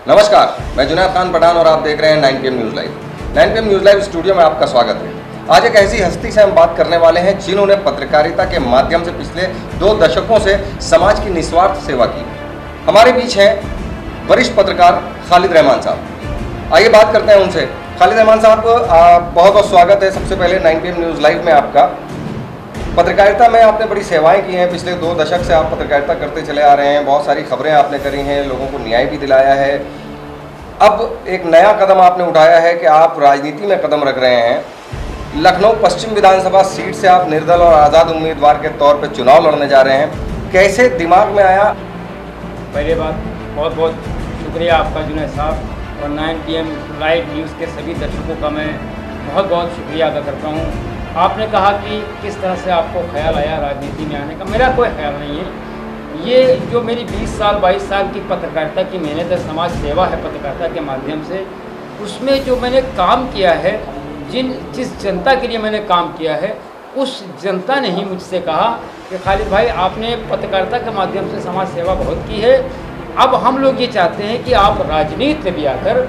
नमस्कार, मैं जुनैद खान पठान और आप देख रहे हैं 9PM news live. 9PM news live studio में आपका स्वागत है। आज एक ऐसी हस्ती से हम बात करने वाले हैं जिन्होंने पत्रकारिता के माध्यम से पिछले 2 दशकों से समाज की निस्वार्थ सेवा की। हमारे बीच हैं वरिष्ठ पत्रकार खालिद रहमान साहब। आइए बात करते हैं उनसे। खालिद रहमान साहब, बहुत बहुत स्वागत है सबसे पहले 9PM न्यूज़ लाइव में आपका। पत्रकारिता में आपने बड़ी सेवाएं की हैं, पिछले 2 दशक से आप पत्रकारिता करते चले आ रहे हैं, बहुत सारी खबरें आपने करी हैं, लोगों को न्याय भी दिलाया है। अब एक नया कदम आपने उठाया है कि आप राजनीति में कदम रख रहे हैं। लखनऊ पश्चिम विधानसभा सीट से आप निर्दल और आज़ाद उम्मीदवार के तौर पर चुनाव लड़ने जा रहे हैं, कैसे दिमाग में आया? पहले बात बहुत बहुत शुक्रिया आपका जुनैद साहब, और 9PM लाइव न्यूज़ के सभी दर्शकों का मैं बहुत बहुत शुक्रिया अदा करता हूँ। आपने कहा कि किस तरह से आपको ख्याल आया राजनीति में आने का। मेरा कोई ख्याल नहीं है। ये जो मेरी 20 साल 22 साल की पत्रकारिता की मेहनत है, समाज सेवा है पत्रकारिता के माध्यम से, उसमें जो मैंने काम किया है, जिस जनता के लिए मैंने काम किया है, उस जनता ने ही मुझसे कहा कि खालिद भाई, आपने पत्रकारिता के माध्यम से समाज सेवा बहुत की है, अब हम लोग ये चाहते हैं कि आप राजनीति में भी आकर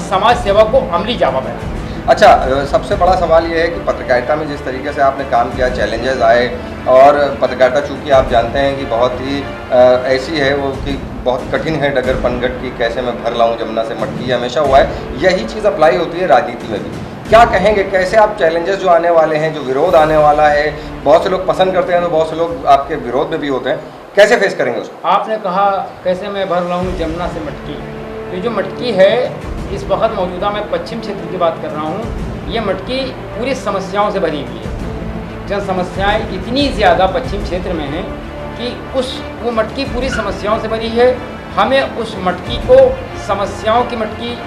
समाज सेवा को अमली जामा बनाएं। अच्छा, सबसे बड़ा सवाल ये है कि पत्रकारिता में जिस तरीके से आपने काम किया, चैलेंजेस आए, और पत्रकारिता चूँकि आप जानते हैं कि बहुत ही ऐसी है वो कि बहुत कठिन है डगर पनघट की, कैसे मैं भर लाऊं जमुना से मटकी, हमेशा हुआ है। यही चीज़ अप्लाई होती है राजनीति में भी। क्या कहेंगे, कैसे आप चैलेंजेस जो आने वाले हैं, जो विरोध आने वाला है, बहुत से लोग पसंद करते हैं तो बहुत से लोग आपके विरोध में भी होते हैं, कैसे फेस करेंगे उसको? आपने कहा कैसे मैं भर लाऊं जमुना से मटकी। ये जो मटकी है, इस वक्त मौजूदा मैं पश्चिम क्षेत्र की बात कर रहा हूँ, ये मटकी पूरी समस्याओं से भरी हुई है। जन समस्याएं इतनी ज़्यादा पश्चिम क्षेत्र में हैं कि वो मटकी पूरी समस्याओं से भरी है। हमें उस मटकी को समस्याओं की मटकी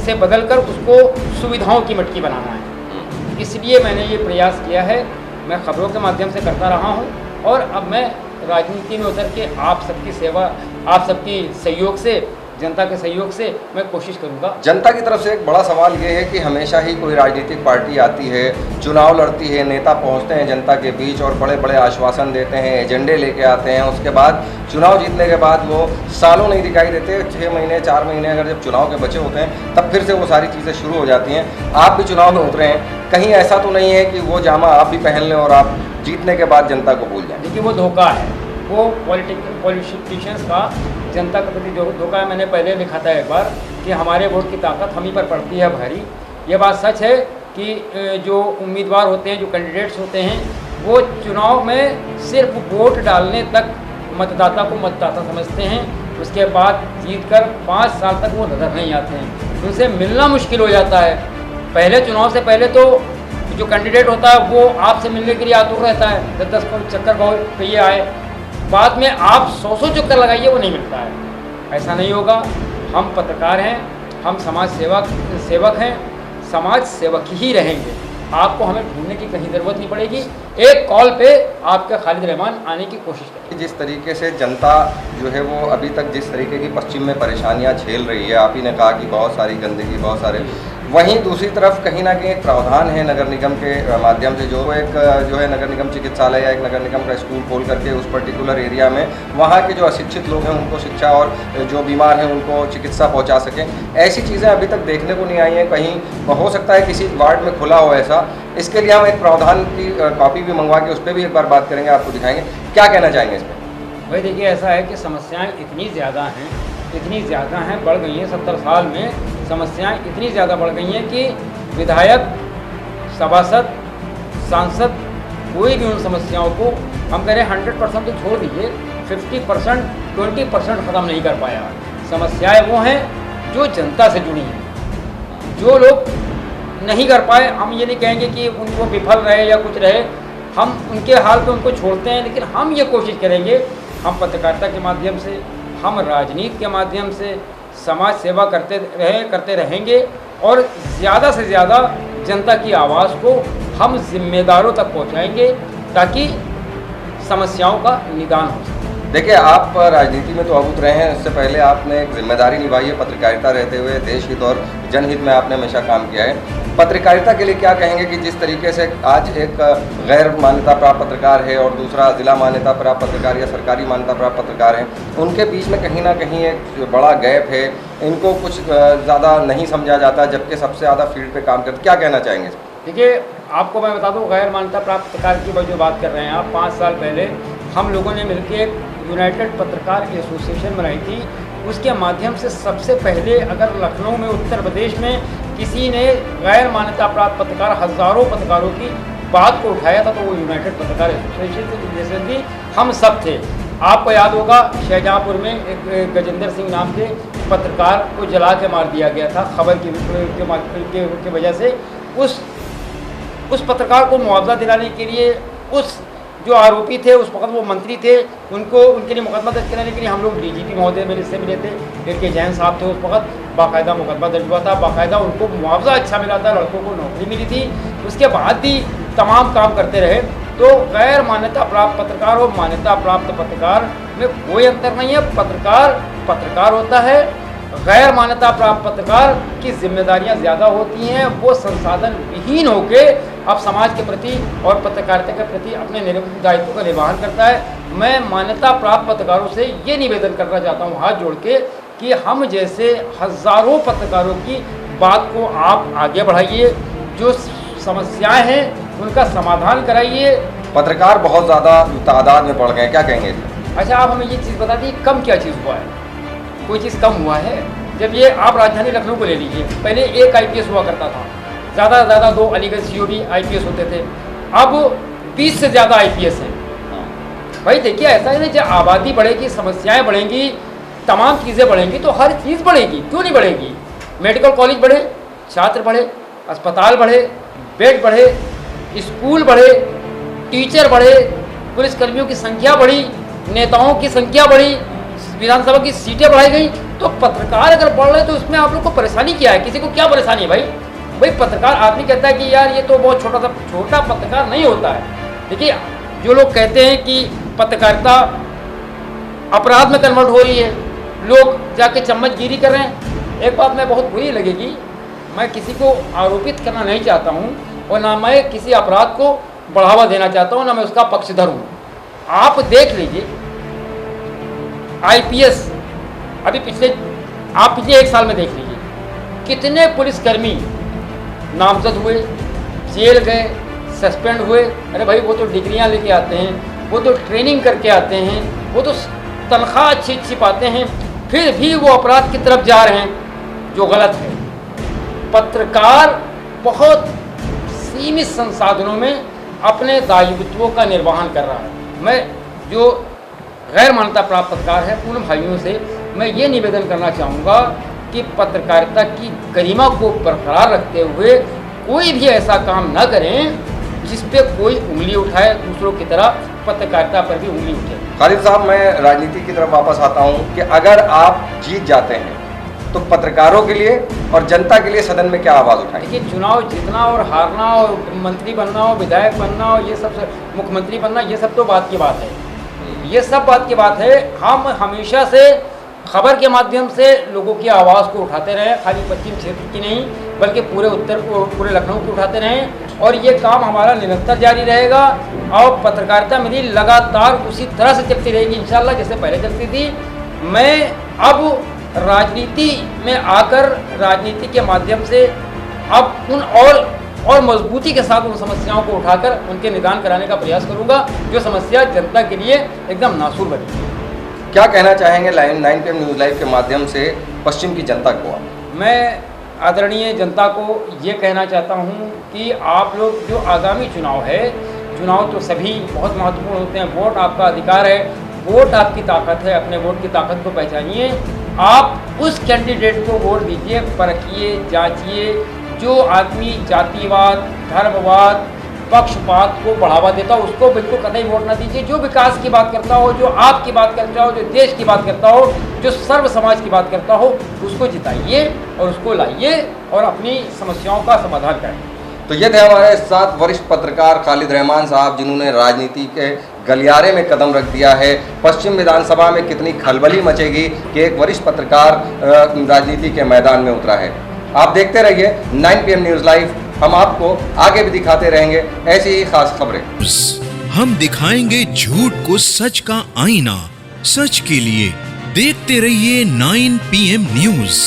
से बदलकर उसको सुविधाओं की मटकी बनाना है। इसलिए मैंने ये प्रयास किया है। मैं खबरों के माध्यम से करता रहा हूँ, और अब मैं राजनीति में उतर के आप सबकी सेवा, आप सबकी सहयोग से, जनता के सहयोग से मैं कोशिश करूंगा। जनता की तरफ से एक बड़ा सवाल ये है कि हमेशा ही कोई राजनीतिक पार्टी आती है, चुनाव लड़ती है, नेता पहुंचते हैं जनता के बीच और बड़े बड़े आश्वासन देते हैं, एजेंडे लेके आते हैं, उसके बाद चुनाव जीतने के बाद वो सालों नहीं दिखाई देते। 6 महीने 4 महीने अगर जब चुनाव के बचे होते हैं, तब फिर से वो सारी चीज़ें शुरू हो जाती हैं। आप भी चुनाव में उतरे हैं, कहीं ऐसा तो नहीं है कि वो जामा आप भी पहन लें और आप जीतने के बाद जनता को भूल जाएं? देखिए, वो धोखा है, वो पॉलिटिशियंस का जनता के प्रति जो धोखा है। मैंने पहले लिखा था एक बार कि हमारे वोट की ताकत हम ही पर पड़ती है भारी। ये बात सच है कि जो उम्मीदवार होते हैं, जो कैंडिडेट्स होते हैं, वो चुनाव में सिर्फ वोट डालने तक मतदाता को मतदाता समझते हैं। उसके बाद जीतकर 5 साल तक वो नज़र नहीं आते हैं, उनसे मिलना मुश्किल हो जाता है। पहले चुनाव से पहले तो जो कैंडिडेट होता है वो आपसे मिलने के लिए आतुर रहता है, 10-10 चक्कर बहुत कहिए आए, बाद में आप 100 चक्कर लगाइए, वो नहीं मिलता है। ऐसा नहीं होगा। हम पत्रकार हैं, हम समाज सेवक हैं, समाज सेवक ही रहेंगे। आपको हमें ढूंढने की कहीं ज़रूरत नहीं पड़ेगी। एक कॉल पे आपके खालिद रहमान आने की कोशिश करें। जिस तरीके से जनता जो है वो अभी तक जिस तरीके की पश्चिम में परेशानियां झेल रही है, आप ही ने कहा कि बहुत सारी गंदगी, बहुत सारे, वहीं दूसरी तरफ कहीं ना कहीं एक प्रावधान है नगर निगम के माध्यम से, जो है नगर निगम चिकित्सालय या एक नगर निगम का स्कूल खोल करके उस पर्टिकुलर एरिया में वहाँ के जो अशिक्षित लोग हैं उनको शिक्षा, और जो बीमार हैं उनको चिकित्सा पहुँचा सकें। ऐसी चीज़ें अभी तक देखने को नहीं आई हैं। कहीं हो सकता है किसी वार्ड में खुला हो ऐसा। इसके लिए हम एक प्रावधान की कॉपी भी मंगवा के उस पर भी एक बार बात करेंगे, आपको दिखाएंगे। क्या कहना चाहेंगे इस पर? भाई देखिए, ऐसा है कि समस्याएं इतनी ज़्यादा हैं, बढ़ गई हैं। 70 साल में समस्याएं इतनी ज़्यादा बढ़ गई हैं कि विधायक, सभासद, सांसद, कोई भी उन समस्याओं को, हम कह रहे हैं 100% तो छोड़ दीजिए, 50%, 20% ख़त्म नहीं कर पाया। समस्याएं वो हैं जो जनता से जुड़ी हैं, जो लोग नहीं कर पाए। हम ये नहीं कहेंगे कि उनको विफल रहे या कुछ रहे, हम उनके हाल पे उनको छोड़ते हैं, लेकिन हम ये कोशिश करेंगे, हम पत्रकारिता के माध्यम से, हम राजनीति के माध्यम से समाज सेवा करते रहेंगे, और ज़्यादा से ज़्यादा जनता की आवाज़ को हम जिम्मेदारों तक पहुंचाएंगे, ताकि समस्याओं का निदान हो सके। देखिए, आप राजनीति में तो अब उतरे हैं, इससे पहले आपने एक जिम्मेदारी निभाई है पत्रकारिता रहते हुए, देश हित और जनहित में आपने हमेशा काम किया है। पत्रकारिता के लिए क्या कहेंगे कि जिस तरीके से आज एक गैर मान्यता प्राप्त पत्रकार है और दूसरा जिला मान्यता प्राप्त पत्रकार या सरकारी मान्यता प्राप्त पत्रकार है, उनके बीच में कहीं ना कहीं एक बड़ा गैप है, इनको कुछ ज़्यादा नहीं समझा जाता, जबकि सबसे ज़्यादा फील्ड पे काम करते, क्या कहना चाहेंगे? देखिए, आपको मैं बता दूं, गैर मान्यता प्राप्त पत्रकार की जो बात कर रहे हैं आप, 5 साल पहले हम लोगों ने मिलकर एक यूनाइटेड पत्रकार एसोसिएशन बनाई थी। उसके माध्यम से सबसे पहले अगर लखनऊ में, उत्तर प्रदेश में किसी ने गैर मान्यता प्राप्त पत्रकार, हज़ारों पत्रकारों की बात को उठाया था, तो वो यूनाइटेड पत्रकार एसोसिएशन थी। हम सब थे। आपको याद होगा, शाहजहाँपुर में एक गजेंद्र सिंह नाम के पत्रकार को जला के मार दिया गया था खबर की वजह से। उस पत्रकार को मुआवजा दिलाने के लिए, उस जो आरोपी थे उस वक्त वो मंत्री थे, उनके लिए मुकदमा दर्ज कराने के लिए हम लोग डीजीपी महोदय मेरे से मिले थे, के जैन साहब थे उस वक्त, बाकायदा मुकदमा दर्ज हुआ था, बाकायदा उनको मुआवजा अच्छा मिला था, लड़कों को नौकरी मिली थी। उसके बाद भी तमाम काम करते रहे। तो गैर मान्यता प्राप्त पत्रकार और मान्यता प्राप्त पत्रकार में कोई अंतर नहीं है। पत्रकार होता है। गैर मान्यता प्राप्त पत्रकार की जिम्मेदारियां ज़्यादा होती हैं। वो संसाधन विहीन होके अब समाज के प्रति और पत्रकारिता के प्रति अपने दायित्व का निर्वहन करता है। मैं मान्यता प्राप्त पत्रकारों से ये निवेदन करना चाहता हूँ हाथ जोड़ के कि हम जैसे हज़ारों पत्रकारों की बात को आप आगे बढ़ाइए, जो समस्याएं हैं उनका समाधान कराइए। पत्रकार बहुत ज़्यादा तादाद में बढ़ गए, क्या कहेंगे? अच्छा, आप हमें ये चीज़ बता दी, कम क्या चीज़ हुआ है? कोई चीज़ कम हुआ है? जब ये आप राजधानी लखनऊ को ले लीजिए, पहले एक आईपीएस हुआ करता था, ज़्यादा से ज़्यादा 2 अलीगढ़ सीओबी आईपीएस होते थे, अब 20 से ज़्यादा आईपीएस हैं। भाई देखिए, ऐसा है ना, जब आबादी बढ़ेगी, समस्याएं बढ़ेंगी, तमाम चीज़ें बढ़ेंगी, तो हर चीज़ बढ़ेगी, क्यों नहीं बढ़ेगी? मेडिकल कॉलेज बढ़े, छात्र बढ़े, अस्पताल बढ़े, बेड बढ़े, स्कूल बढ़े, टीचर बढ़े, पुलिसकर्मियों की संख्या बढ़ी, नेताओं की संख्या बढ़ी, विधानसभा की सीटें बढ़ाई गई। तो पत्रकार अगर बढ़ रहे तो उसमें आप लोग को परेशानी क्या है? किसी को क्या परेशानी है? भाई पत्रकार आदमी कहता है कि यार ये तो बहुत छोटा पत्रकार नहीं होता है। देखिए, जो लोग कहते हैं कि पत्रकारिता अपराध में कन्वर्ट हो रही है, लोग जाके चम्मचगिरी कर रहे हैं, एक बात मैं बहुत बुरी लगेगी, मैं किसी को आरोपित करना नहीं चाहता हूँ और ना मैं किसी अपराध को बढ़ावा देना चाहता हूँ, ना मैं उसका पक्षधर हूँ। आप देख लीजिए, आईपीएस अभी पिछले 1 साल में देख लीजिए, कितने पुलिसकर्मी नामजद हुए, जेल गए, सस्पेंड हुए। अरे भाई, वो तो डिग्रियां लेके आते हैं, वो तो ट्रेनिंग करके आते हैं, वो तो तनख्वाह अच्छी पाते हैं, फिर भी वो अपराध की तरफ जा रहे हैं, जो गलत है। पत्रकार बहुत सीमित संसाधनों में अपने दायित्वों का निर्वहन कर रहा है। मैं जो गैर मान्यता प्राप्त पत्रकार है, उन भाइयों से मैं ये निवेदन करना चाहूँगा कि पत्रकारिता की गरिमा को बरकरार रखते हुए कोई भी ऐसा काम न करें जिस पे कोई उंगली उठाए, दूसरों की तरह पत्रकारिता पर भी उंगली उठे। खालिद साहब, मैं राजनीति की तरफ वापस आता हूँ कि अगर आप जीत जाते हैं तो पत्रकारों के लिए और जनता के लिए सदन में क्या आवाज़ उठाएंगे? देखिए, चुनाव जीतना और हारना और मंत्री बनना हो, विधायक बनना हो, ये सब, मुख्यमंत्री बनना, ये सब तो बात की बात है। ये सब बात की बात है। हम हमेशा से खबर के माध्यम से लोगों की आवाज़ को उठाते रहे, खाली पश्चिम क्षेत्र की नहीं बल्कि पूरे लखनऊ की उठाते रहें, और ये काम हमारा निरंतर जारी रहेगा। और पत्रकारिता मेरी लगातार उसी तरह से चलती रहेगी इंशाल्लाह, जैसे पहले चलती थी। मैं अब राजनीति में आकर, राजनीति के माध्यम से अब उन और मजबूती के साथ उन समस्याओं को उठाकर उनके निदान कराने का प्रयास करूंगा, जो समस्या जनता के लिए एकदम नासूर बनी। क्या कहना चाहेंगे 9PM न्यूज़ लाइव के माध्यम से पश्चिम की जनता को? मैं आदरणीय जनता को ये कहना चाहता हूँ कि आप लोग, जो आगामी चुनाव है, चुनाव तो सभी बहुत महत्वपूर्ण होते हैं, वोट आपका अधिकार है, वोट आपकी ताकत है, अपने वोट की ताकत को पहचानिए। आप उस कैंडिडेट को वोट दीजिए, परखिए, जांचिए, जो आदमी जातिवाद, धर्मवाद, पक्षपात को बढ़ावा देता हो उसको बिल्कुल कतई वोट ना दीजिए। जो विकास की बात करता हो, जो आपकी बात करता हो, जो देश की बात करता हो, जो सर्व समाज की बात करता हो, उसको जिताइए और उसको लाइए और अपनी समस्याओं का समाधान करें। तो ये थे हमारे साथ वरिष्ठ पत्रकार खालिद रहमान साहब, जिन्होंने राजनीति के गलियारे में कदम रख दिया है। पश्चिम विधानसभा में कितनी खलबली मचेगी कि एक वरिष्ठ पत्रकार राजनीति के मैदान में उतरा है। आप देखते रहिए 9 PM न्यूज़ लाइव। हम आपको आगे भी दिखाते रहेंगे ऐसी ही खास खबरें। हम दिखाएंगे झूठ को सच का आईना। सच के लिए देखते रहिए 9 PM न्यूज़।